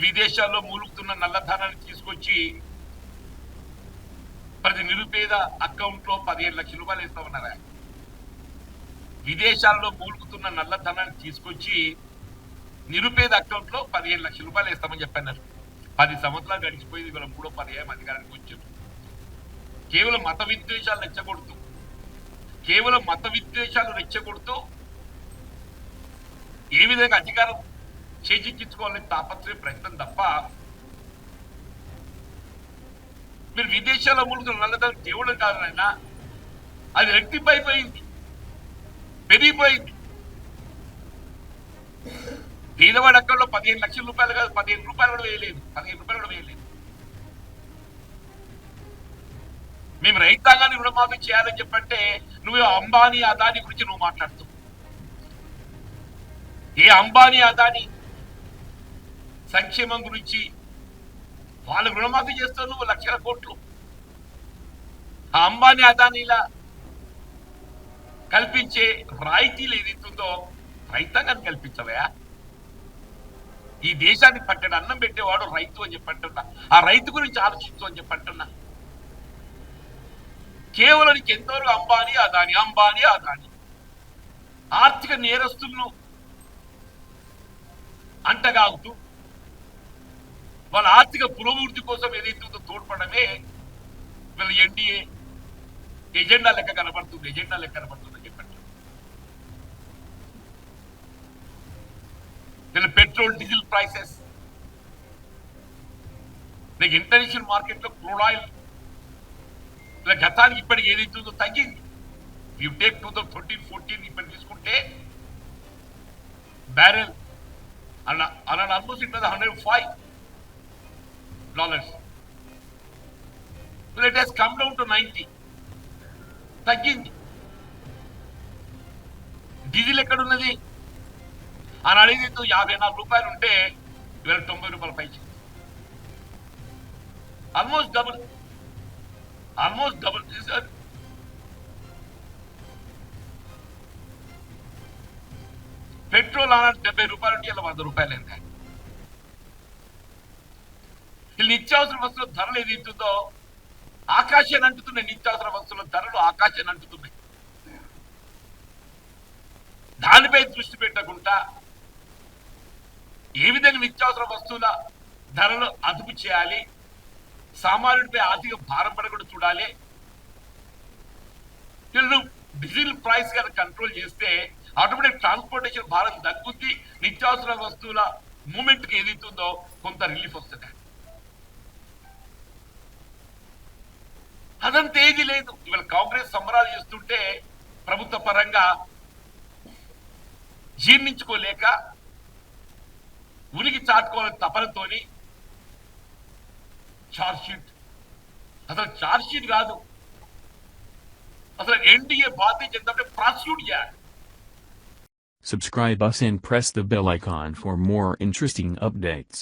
విదేశాల్లో మూలుగుతున్న నల్లధనాన్ని తీసుకొచ్చి ప్రతి నిరుపేద అకౌంట్ లో 15 లక్షల రూపాయలు వేస్తామన్నారా? విదేశాల్లో మూలుగుతున్న నల్లధనాన్ని తీసుకొచ్చి నిరుపేద అకౌంట్ లో 15 లక్షల రూపాయలు వేస్తామని చెప్పన్నారు. 10 సంవత్సరాలు గడిచిపోయింది. ఇవాళ 3వ పర్యాయం అధికారానికి వచ్చారు. కేవలం మత విద్వేషాలు రెచ్చగొడుతూ ఏ విధంగా అధికారం చేజిక్కించుకోవాలని తాపత్రయ ప్రయత్నం తప్ప మీరు విదేశాల్లో మూలుగుతున్న నల్లధనం కేవలం కాదు నాయన, అది రెట్టింపైపోయింది, పెరిగిపోయింది. పేదవాడి అకౌంట్లో 15 లక్షల రూపాయలు కాదు, 15 రూపాయలు కూడా వేయలేదు. మేము రైతాంగాన్ని రుణమాఫీ చేయాలని చెప్పంటే నువ్వు అంబానీ అదానీ గురించి నువ్వు మాట్లాడుతావు. ఏ అంబానీ అదానీ సంక్షేమం గురించి వాళ్ళకు రుణమాఫీ చేస్తావు నువ్వు లక్షల కోట్లు. ఆ అంబానీ అదానీలా కల్పించే రాయితీలు ఏదైతుందో రైతాంగాన్ని కల్పించవయా? ఈ దేశాన్ని పట్టడు అన్నం పెట్టేవాడు రైతు అని చెప్పంటున్నా. ఆ రైతు గురించి ఆలోచించు అని చెప్పంటున్నా. కేవలం నీకు ఎంతవరకు అంబానీ అదానీ ఆర్థిక నేరస్తులను అంటగాగుతూ వాళ్ళ ఆర్థిక పురోభివృద్ధి కోసం ఏదైతుందో తోడ్పడమే వీళ్ళ ఎన్డీఏ ఎజెండా లెక్క కనబడుతుంది చెప్పండి. వీళ్ళ పెట్రోల్ డీజిల్ ప్రైసెస్, నీకు ఇంటర్నేషనల్ మార్కెట్ లో క్రూడ్ ఆయిల్ ఇలా గతానికి ఇప్పటికి ఏదైతుందో తగ్గింది. యూ టేక్ 2013-14 ఇప్పుడు తీసుకుంటే బ్యారెల్ అలా almost it was $105. It has come down to 90. తగ్గింది. డీజిల్ ఎక్కడున్నది? ఆనాడు ఏదైతే 54 రూపాయలు ఉంటే ఇవాళ 90 రూపాయలు పైకి, ఆల్మోస్ట్ డబుల్. పెట్రోల్ ఆనాడు 70 రూపాయలు ఉంటే ఇలా 100 రూపాయలు అయింది. వీళ్ళు నిత్యావసర వస్తువుల ధరలు ఏదైతుందో ఆకాశాన్ని అంటుతున్నాయి. నిత్యావసర వస్తువుల ధరలు ఆకాశాన్ని అంటుతున్నాయి. దానిపై దృష్టి పెట్టకుండా ఏ విధంగా నిత్యావసర వస్తువుల ధరలు అదుపు చేయాలి, సామాన్యుడిపై ఆర్థిక భారం పడకుండా చూడాలి. వీళ్ళు డీజిల్ ప్రైస్ కనుక కంట్రోల్ చేస్తే ఆటోమేటిక్ ట్రాన్స్పోర్టేషన్ భారం తగ్గుద్ది. నిత్యావసర వస్తువుల మూమెంట్ కి ఏదైతుందో కొంత రిలీఫ్ వస్తుంది. అదంతా ఏది లేదు. ఇవాళ కాంగ్రెస్ సంబరాలు చేస్తుంటే ప్రభుత్వ పరంగా జీర్ణించుకోలేక ఉనికి చాటుకోవాలని తపనతోని ఛార్జ్షీట్, అసలు ఛార్జ్షీట్ కాదు, అసలు NDA Bharatiya Janata party prosecute చేయాలి. Subscribe us and press the bell icon for more interesting updates.